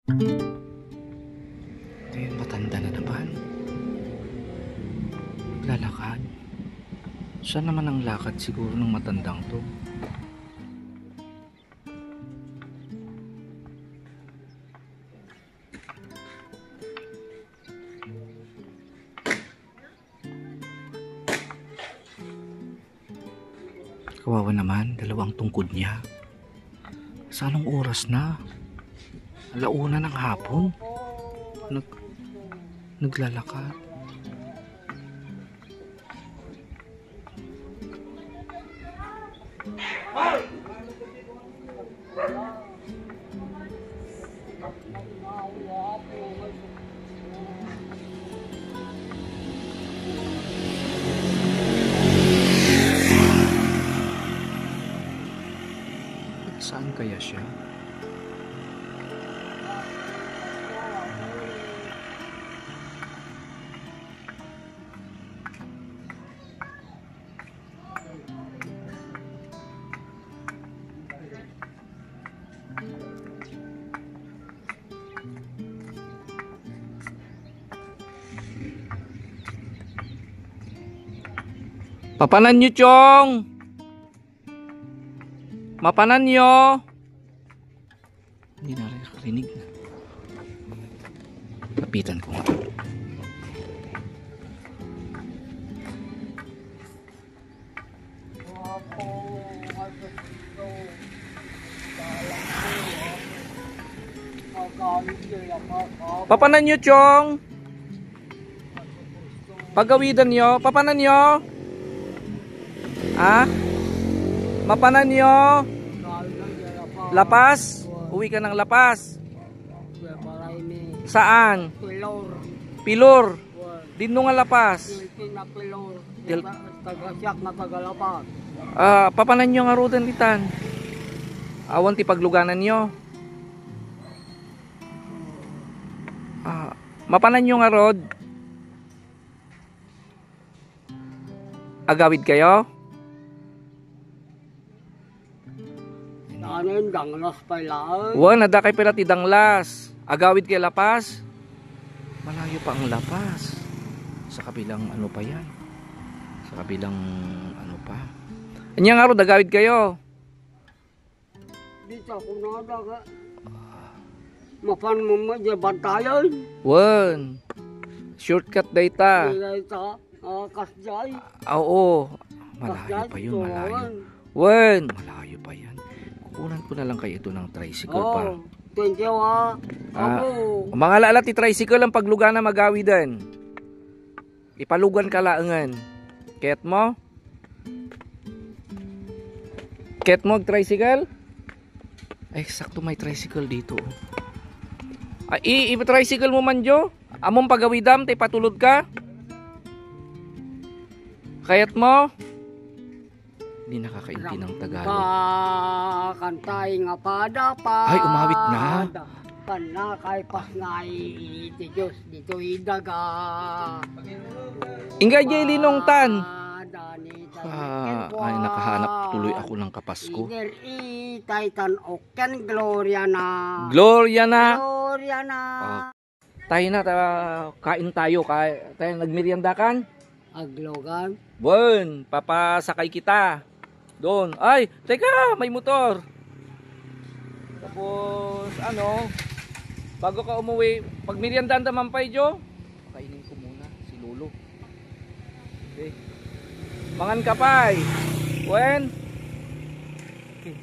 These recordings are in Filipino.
Ito yun, matanda na naman. Lalakad. Saan naman ang lakad siguro ng matandang to? Kawawa naman, dalawang tungkod niya. Sa anong oras na? Alauna ng hapon. Naglalakad. Saan kaya siya? Papanan nyo, Chong! Mapanan nyo! Hindi na rinig na. Lapitan ko nga. Papanan nyo, Chong! Pagawidan nyo. Papanan nyo! Ha? Mapanan nyo? Lapas? Uwi ka ng Lapas? Saan? Pilor. Dino nga Lapas? Papanan nyo nga rodan ditan. Awan ti pagluganan nyo. Mapanan nyo nga rod. Agawid kayo? Anin, danglas pa lang. Wan, nada kay pera ti danglas. Agawid kay Lapas. Malayo pa ang Lapas. Sa kabilang ano pa yan? Sa kabilang ano pa? Anya nga ro, agawid kayo. Dito ako nadaga. Mapan mo mo, di bantayan. Wan. Shortcut data. Dito, kasjay. Oo. Malayo pa yun, malayo. Wan. Malayo pa yan. Kukunan ko na lang kayo ito ng tricycle pa. Thank you ha. Mga lala ti tricycle ang paglugan na magawidan. Ipalugan ka laangan. Ket mo? Ket mo tricycle? Ay, sakto may tricycle dito. Ay, i-tricycle mo man jo. Among pagawidam, tay patulod ka. Kayat mo? Hindi nakakainti ng Tagalog. Kantay nga padapa. Ay, umawit na. Panakay pasngay ti Diyos dito idaga. Ingay jay linong tan. Ay, nakahanap tuloy ako ng kapasko. Titan Oken, Gloria na. Gloria na. Gloria na. Tayo na, kain tayo. Tayo nagmerienda kan? Aglogan. Bon, papasakay kita. Doon. Ay, teka, may motor. Tapos, ano, bago ka umuwi, pag meriendahan naman pa, Jo, kainin ko muna si Lolo. Okay. Mangan ka pa, Wen. Okay.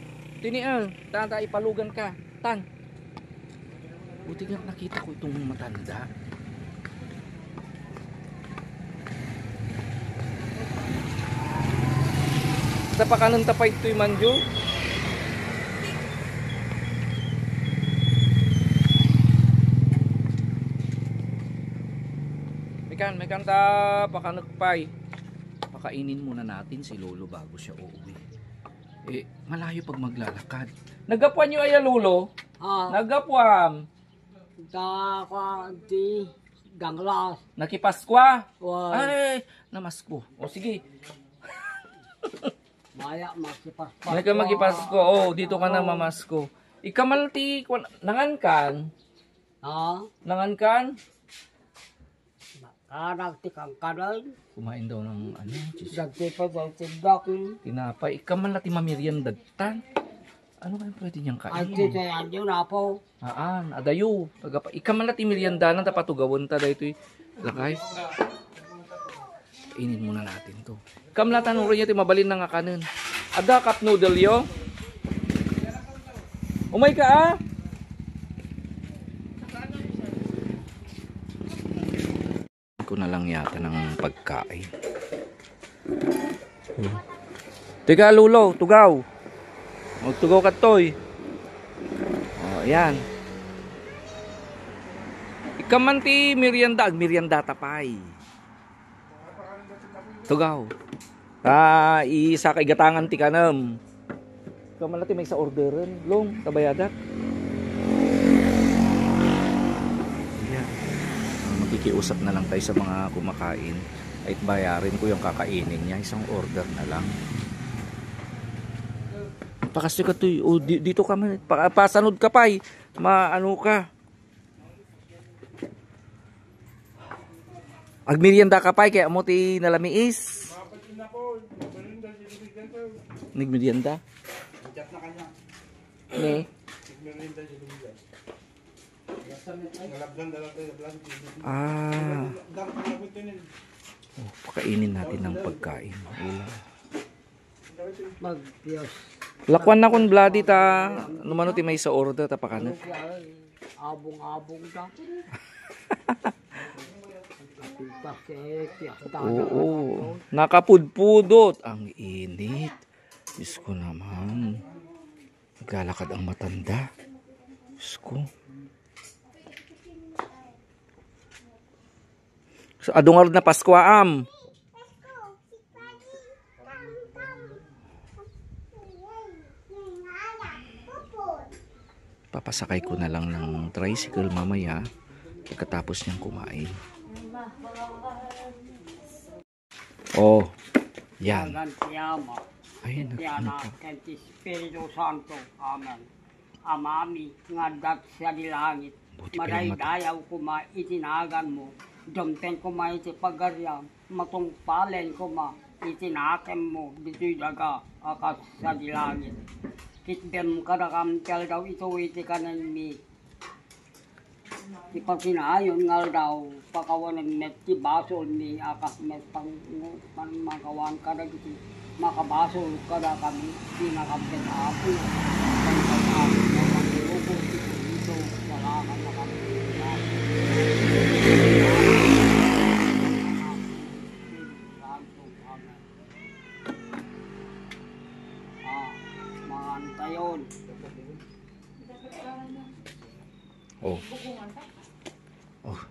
Tinian, tanda, ipalugan ka. Tan. Buti nga nakita ko itong matanda. Sa pakanan tapay ito'y manjo. Mekan ta pakanagpay. Pakainin muna natin si Lolo bago siya uuwi. Malayo pag maglalakad. Nagapuan nyo ay Lolo? Nagapuan. Di danglas. Nakipaskwa? Wow. Ay, namasko. O sige. Maya makipasko. May ka magipasko. Oh, dito ka na mamasko. Ikamalti nangankan. Ha? Nangan kan? Karagtikang kanan. Kumain daw ng ano, cheese. Dagtipa daw tindak. Tinapay. Ikaw man lati mamiryandagtan. Ano kaya pwede niyang Ay, kainin? titayan yun na po. Adayo. Ikaw man lati miryandanan, tapatugawon ta dahito lakay. Kainin muna natin to. Ikaw man latan rin niya mabalin na nga kanin. Ada cup noodle yo. Umay ka ah. Ko na lang yata ng pagkain. Teka lulo, tugaw. Magtugaw ka toy. Oh, ayan. Ikaman ti merienda tapay. Tugaw. Isa kay gatangan ti kanam. Ikaman ti may sa orderan, long tabayadak. Makikiusap na lang tayo sa mga kumakain at bayarin ko yung kakainin niya, isang order na lang. Pakasya ka to, dito ka man, pasanod ka pa maano ka. Agmerienda ka pa kaya mo ti nalamiis. Nagmerienda? Ne? Pakainin natin ng pagkain. Magpiyos. Lakwan na kun bloody ta. Numano ti may sa order ta pakanat. Abong-abong ta. Oo. Nakapudpudot. Ang init. Diyos ko naman. Naglalakad ang matanda. Diyos ko. So, adungar na Pasko am. Papasakay ko na lang ng tricycle mamaya pagkatapos niyang kumain. Oh, yan. Ayun, ano pa? Espiritu Santo. Amen. Amami nga dat sa dilangit. Maray-dayaw kuma itinagan mo. Dumten kuma iti pagaryam. Matungpalen kuma itinakem mo. Dito'y daga akas sa dilangit. Kitbem kadakam tel daw ito iti kanan mi. Ipasinayon nga daw pakawanan met ti basol mi akas met pang makawan kada iti makabasol kada kami pinakabden apo. Ito wala ka na kami. Maantayon. Oh. Oh.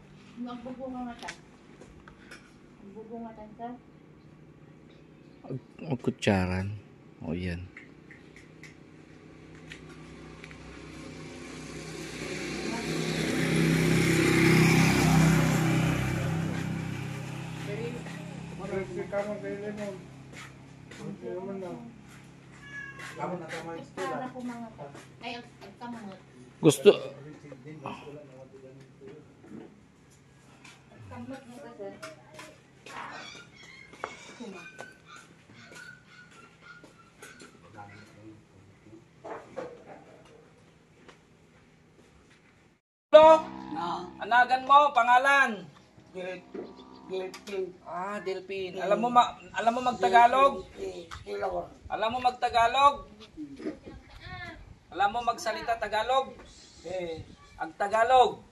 Magkutsaran. Oh, yan. Gusto anagan mo pangalan? Delphin. Delphin. Alam mo magtagalog? Alam mo magtagalog? Alam mo magsalita Tagalog? Ang Tagalog.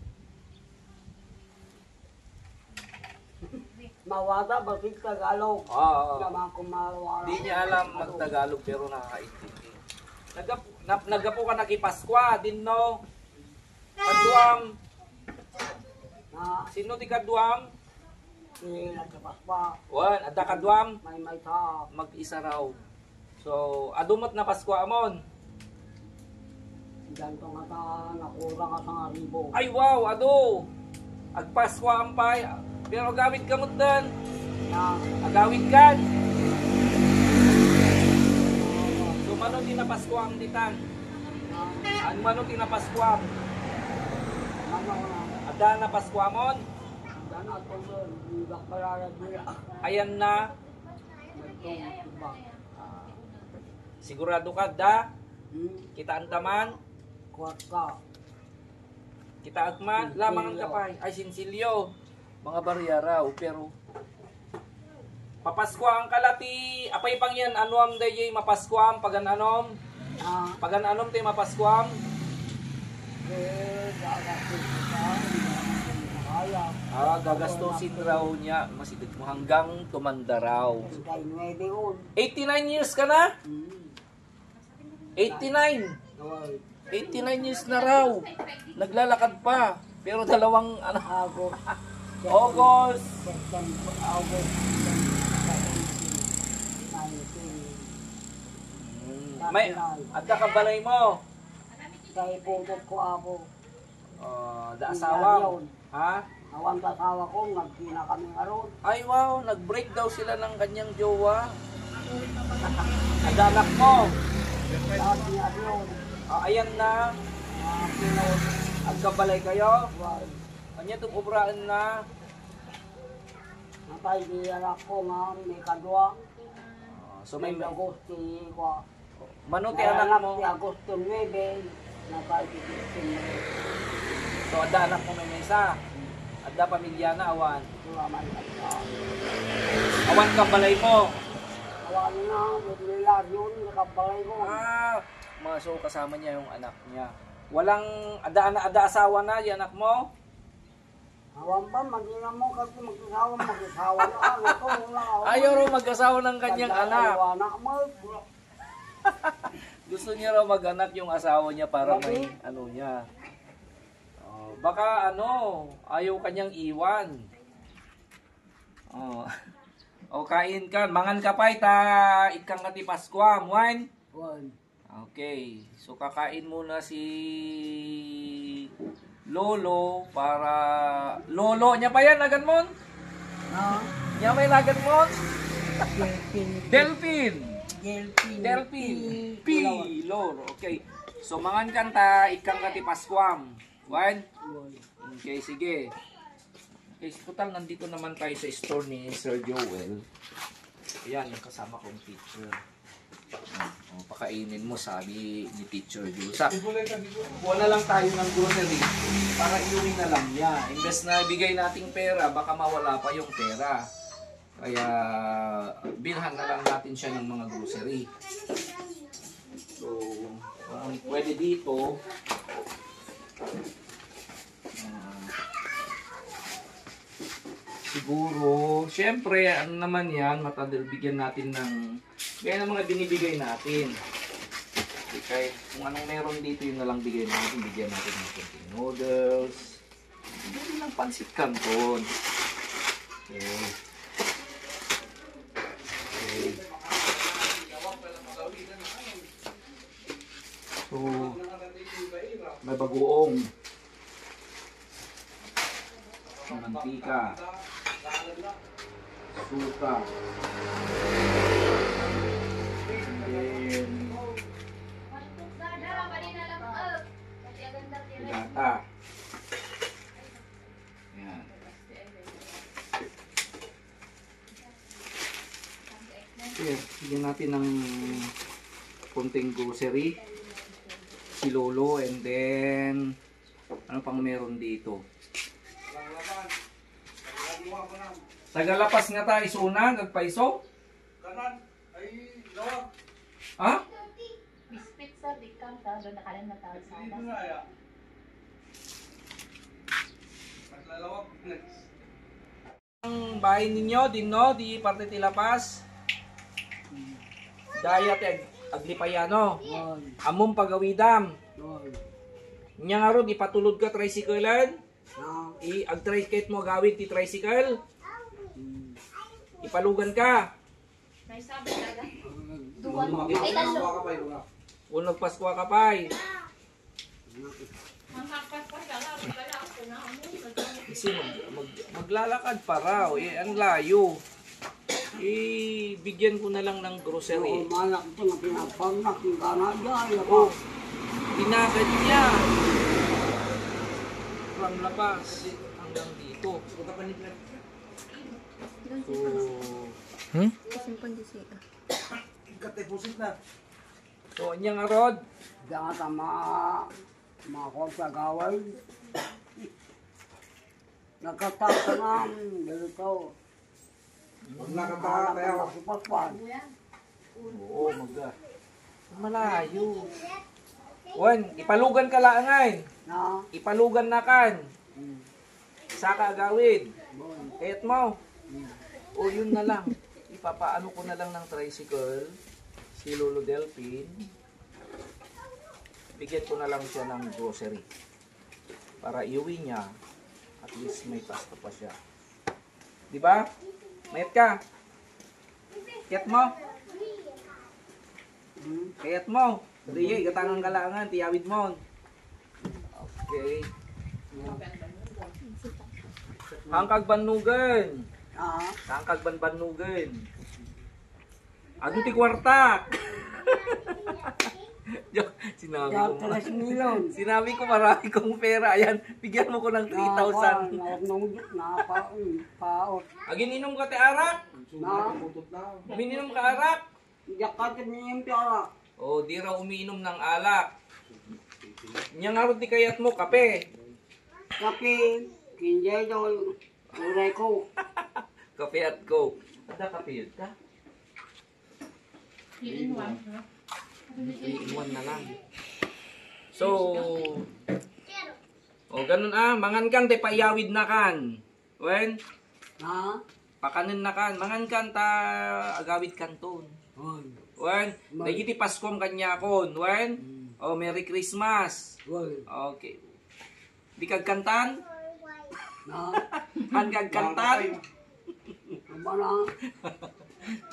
Mawada ba si Tagalog? Oo. Naman kumawala. Hindi niya alam magtagalog pero nakakaintindi. Nagapo ka nakipaskwa din no? Kaduam. Sino ti kaduam? Si Nagkapaspa. Wan, ada kaduam? May ta. Mag-isa raw. So, adumot na Pasko amon. Ganito nga ta nakurang ka sa ribo. Ay wow, ado. Agpasko ampay. Pero agawid ka mo dan. Agawid kan. So, mano tinapasko ang ditan? Ano mano tinapasko am? Ano Ada na Pascuamon. Dana tulong, hindi ka pala nila. Ayan na. Itong iba. Sigurado ka, da. Hmm? Kita antaman. Kuwat ka. Kita agman. Lamangan ka pa. Ay, sinsilyo. Mga barya raw. Pero, papaskwa ang kalati. Apay pang yan. Anuam dahi mapaskwam. Pagananom. Ah, Pagananom tayo mapaskwam. gagasin ko ka. Kaya. Gagastusin raw niya. Masidag mo hanggang tumanda raw. Kay 9 yun. 89 years ka na? Hmm. 89. Oy. 89 years na raw. Naglalakad pa. Pero dalawang ano, August. August. September, August. 19. May adda ka balay mo. Kaya putot ko ako. Da asawa. Ha? Awan kasawa ko, nagkina kami aron. Ay wow, nag-break daw sila ng kanyang jowa. Ada anak mo. Lahat niya yun. Ayan na. Pinod. Agkabalay kayo. Wal. Kanya itong obraan na. Natay di anak ko nga, may kadwa. So may Agosto ko. manuti anak mo. Si Agosto 9. Natay di September. So ada anak mo may isa. Ada pamilya na awan. Sulaman ka sa. Awan ka balay mo. Awan na, maglilar yun, nakabalay ko. Mga so kasama niya yung anak niya. Walang ada asawa na yung anak mo? Awan ba, magina mo kasi mag-asawa na. Ito, wala. Ayaw raw mag-asawa ng kanyang anak. Anak mo. Gusto niya raw mag-anak yung asawa niya para may ano niya. Baka ayaw kanyang iwan. O kain ka, mangan ka pa ikang kati Paskwam, wine. Wal. Okay, so kakain muna si Lolo para Lolo niya pa yan lagan mon. Ha? Niya may lagan mon. Delphin. Delphin. P. Lolo. Okay. So mangan kanta ikang kati Paskwam. Wine. Okay, sige. Okay, total nandito naman tayo sa store ni Sir Joel. Ayan, yung kasama kong teacher. Pakainin mo, sabi ni Teacher Joel. Kuha na lang tayo ng grocery para iuwi na lang niya. Imbes na ibigay nating pera, baka mawala pa yung pera. Kaya, bilhan na lang natin siya ng mga grocery. So, pwede dito, siguro, syempre, ano naman yan, matadal bigyan natin ng, kaya ng mga binibigay natin. Okay, kung anong meron dito, yun na lang bigay natin. Bigyan natin ng konting noodles. Bigyan ng pansit canton. Okay. Okay. So, may bagoong. Mantika. Suka. And then, gata. Yan. Okay, bigyan natin ng konting grocery. Si Lolo, and then, ano pang meron dito? Tagalapas nga tayo isuna, nagpaiso? Kanan, ay lawag. Ha? Bispit sa dikang ta, doon nakalan na tawag sa Dito alas. na ya. Naglalawag. Ang bahay ninyo, din no, di parte tilapas. Dayat aglipayano. Wal. Among pagawidam. Wal. Nya nga ron, ipatulod ka tricyclean. Na. Ag-tricycle mo gawid ti tricycle. Ipalugan ka. May sabi talaga. Duwan. Ay, talo. Kung nagpaskwa ka pa'y. Kasi maglalakad pa raw. Ang layo. Bigyan ko na lang ng grocery. Malak ito na pinapanak yung kanadya. Oh, tinagad niya. from labas hanggang dito. So, Simpan di siya. Katipusit na. so anyang arod. Diyan ka mako sa gaway. Nagkataka nga dito. Huwag nakatawa tayo. Si Pascual. Oo, malayo. Wan, ipalugan ka laangan. Na, Ipalugan na kan. Saka agawid. Kayat mo. O yun na lang. Ipapaano ko na lang ng tricycle si Lolo Delphin. Bigyan ko na lang siya ng grocery. Para iuwi niya. At least may pasto pa siya. Di ba? Mayat ka. Kayat mo. Kayat mo. Diye, gatangang kalangan. Tiyawid mo. Okay. Hangkag banugan. Hangkag banugan. Ano ti kwarta? Sinabi ko, Kaya 3 milyon. sinabi ko marami kong pera. Ayan, bigyan mo ko ng 3,000. Paot. Agin inom ka te arak? Na, Umiinom ka arak? yakat niya yung piyara. O, di raw umiinom ng alak. Nyang arot ti kayat mo, kape. Tapi, kinjay daw uray ko. Kape at coke. Ada kape yun ka? 3 in 1. 3 in 1 na lang. So, o ganun mangan kan te paiyawid na kan. Wen, Ha? pakanin na kan. Mangan kan ta agawid kanton. Hoy. Wen, dagiti Paskom kanya kon. Wen, o Merry Christmas. Hoy. Okay. Di kag kantan? Na, Han kag kantan? aba na.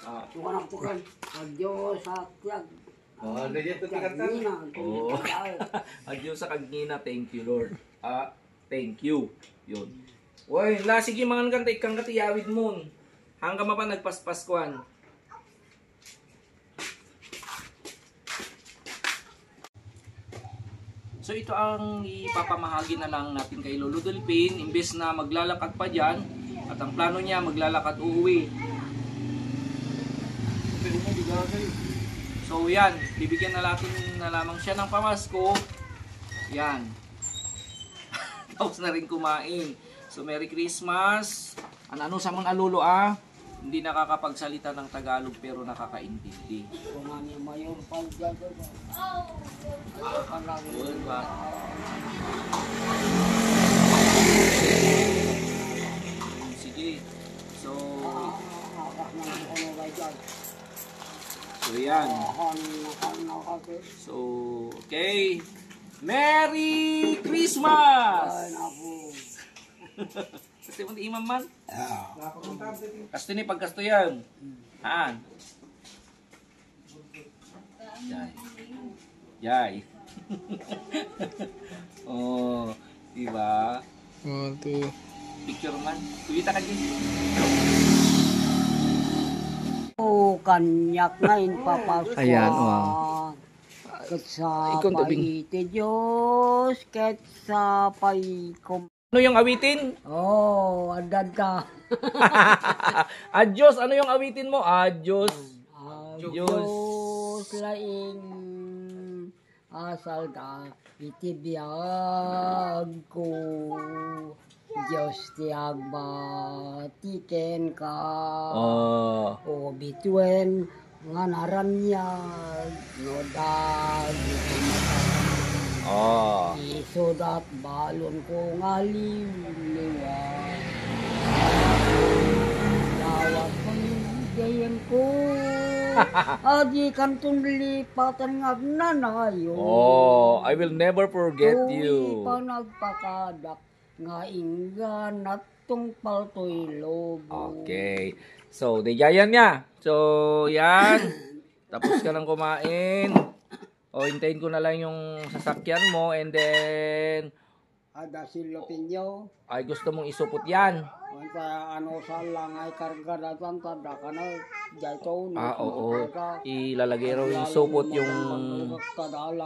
Ah. Sukanak to kan. Adyo sa tiyag. Oh, nandiyan to tikantan. Oo. Adios sa kagina, thank you Lord. Thank you. Yun. Uy, la sige mangan kan tay kang katiyawid mo. Hanggang mapa nagpaspaskuan. So ito ang ipapamahagi na lang natin kay Lolo Delphin. Imbes na maglalakad pa dyan, at ang plano niya maglalakad uuwi. So yan, bibigyan na natin na lamang siya ng pamasko. Yan. Tapos na rin kumain. So Merry Christmas. Ano sa mga alulo Hindi nakakapagsalita ng Tagalog pero nakakaintindi. Kung ano yung mayor pagdyan. Good ba? Sige. So yan. So, okay. Merry Christmas! Kasi mo di imam man? Kasto ni pagkasto yan. Haan? Jai. Jai. Oh, diba? Picture man. Tuwita ka dyan. O kanyak ngayon papasok. Ayan, wow. Ket sa Ikong tabing. paiti Diyos, ket sa paikom. Ano yung awitin? Oh, adad ka. Adios, ano yung awitin mo? Adios. Diyos laing asal ka, itibiyag ko. Diyos tiyag batiken ka. Oh. O bituen nga naranya no dag Oh. isudat balon ko nga liwliwan dawat panggayan ko adi kantong lipatan nga nanayo. Oh, I will never forget Tuwi you. pa nagpakadak nga inggan at tungpal to'y lobo. Okay. So, diyayan niya. So, yan. Tapos ka lang kumain. O, hintayin ko na lang yung sasakyan mo. And then, Ada silopin nyo. ay gusto mong isupot yan. Kaya ano sa langay karga datan tada ka na jay to. Oo. Ilalagay raw yung supot yung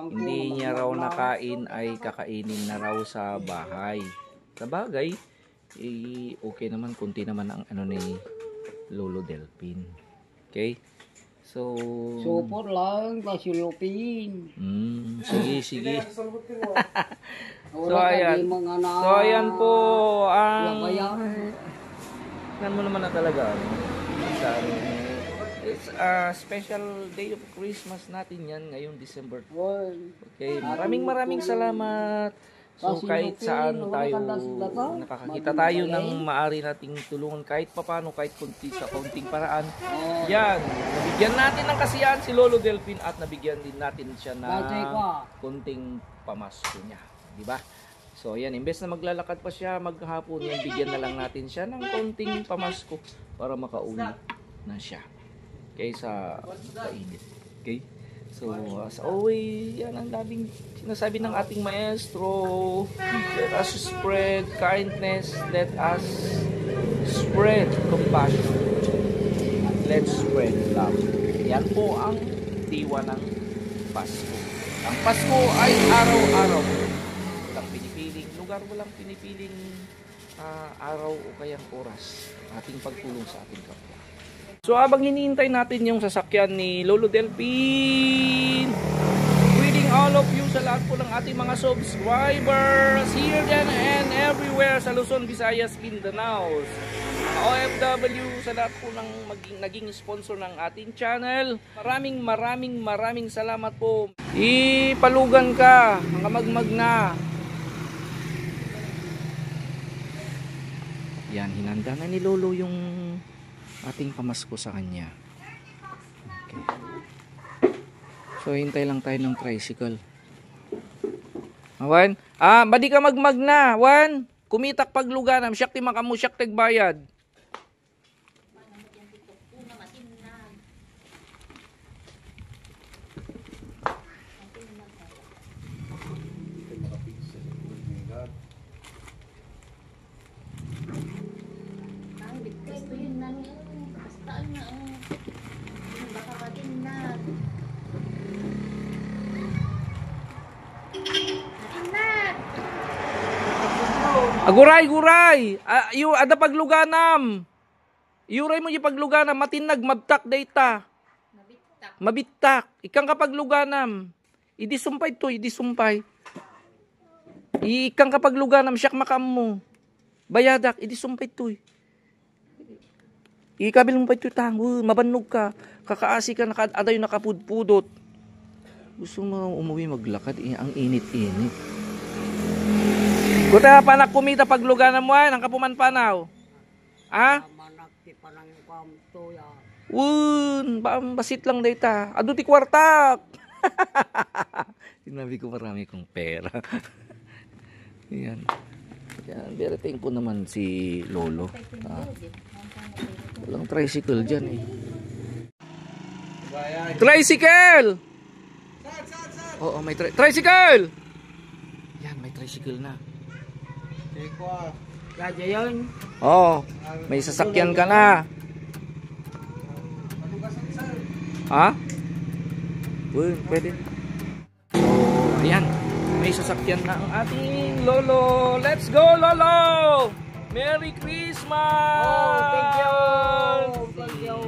hindi niya raw nakain ay kakainin na raw sa bahay. Sa bagay, okay naman, kunti naman ang ano ni Lolo Delphin. Okay? So, Super lang, kasi lupin. sige. So, ayan. So, ayan po. Labayan. Yan mo naman na talaga. It's a special day of Christmas natin yan ngayong December. Okay, maraming salamat. So kahit saan tayo nakakakita tayo ng maari nating tulungan kahit papano, kahit sa kaunting paraan. Yan, nabigyan natin ng kasiyahan si Lolo Delphin at nabigyan din natin siya ng kunting pamasko niya, di ba? So ayan, imbes na maglalakad pa siya maghapon, yan, bigyan na lang natin siya ng konting pamasko para makauwi na siya. Okay, sa kainit. Okay? So, as always, yan ang labing sinasabi ng ating maestro. Let us spread kindness. Let us spread compassion. Let's spread love. Yan po ang diwa ng Pasko. Ang Pasko ay araw-araw. Walang pinipiling lugar, walang pinipiling araw o kayang oras. Ating pagtulong sa ating kapwa. So habang hinihintay natin yung sasakyan ni Lolo Delphin, greeting all of you sa lahat po ng ating mga subscribers here and everywhere sa Luzon, Visayas, Mindanao, mga OFW, sa lahat po ng naging sponsor ng ating channel. Maraming salamat po. Ipalugan ka, mga magmag na. Yan, hinanda na ni Lolo yung ating pamasko sa kanya. Okay. So hintay lang tayo ng tricycle. Wan, badi ka magmag na, Wan. Kumitak pagluganam, siyak ti makamu, siyak teg bayad. Guray! Ada pagluganam. Yuray mo yung pagluganam, matinag, mabtak data. Mabittak. Ikang kapagluganam. Idisumpay to, idisumpay. Ikang kapagluganam, siyak makam mo. Bayadak, idisumpay to. Ikabilong pa ito tang, mabanog ka. Kakaasi ka, aday nakapudpudot. Gusto mo umuwi maglakad, ang init-init. Kuta panak kumita pagluganan mo ang kapuman panaw. Manakti pa ng kamtoya. Basit lang data. Ado ti kwartak. Sinabi ko marami kong pera. Yan. Yan, very thankful naman si Lolo. Walang tricycle dyan eh. Tricycle! Oo, may tricycle! Yan, may tricycle na. Kaya yun. Oo, may sasakyan ka na. Ha? Pwede. So, ayan. May sasakyan na ang ating Lolo. Let's go, Lolo! Merry Christmas! Thank you! Thank you!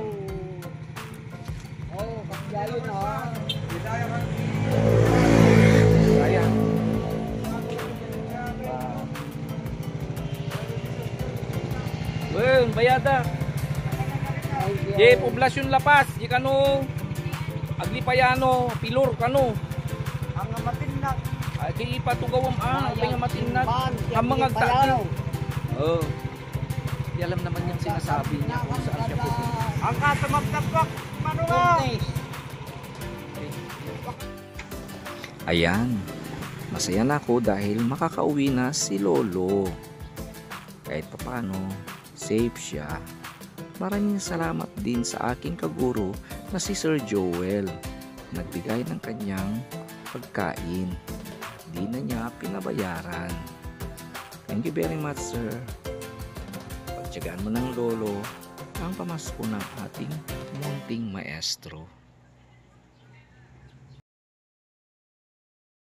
Kasyalo na. Ayan. Well, bayada. Di poblasyon lapas, di kano aglipayano, pilor kano. Ang matinag. Ay kay ipatugawam kay matinag. Ang mga agtati. Oh. Di alam naman yung sinasabi niya kung saan siya pupunta. Ang kasamagtapak, manuwa. Ayan. Masaya na ako dahil makakauwi na si Lolo. Kahit papano, safe siya. Maraming salamat din sa aking kaguro na si Sir Joel. Nagbigay ng kanyang pagkain. Di na niya pinabayaran. Thank you very much, sir. Pagtyagaan mo ng Lolo ang pamasko ng ating munting maestro.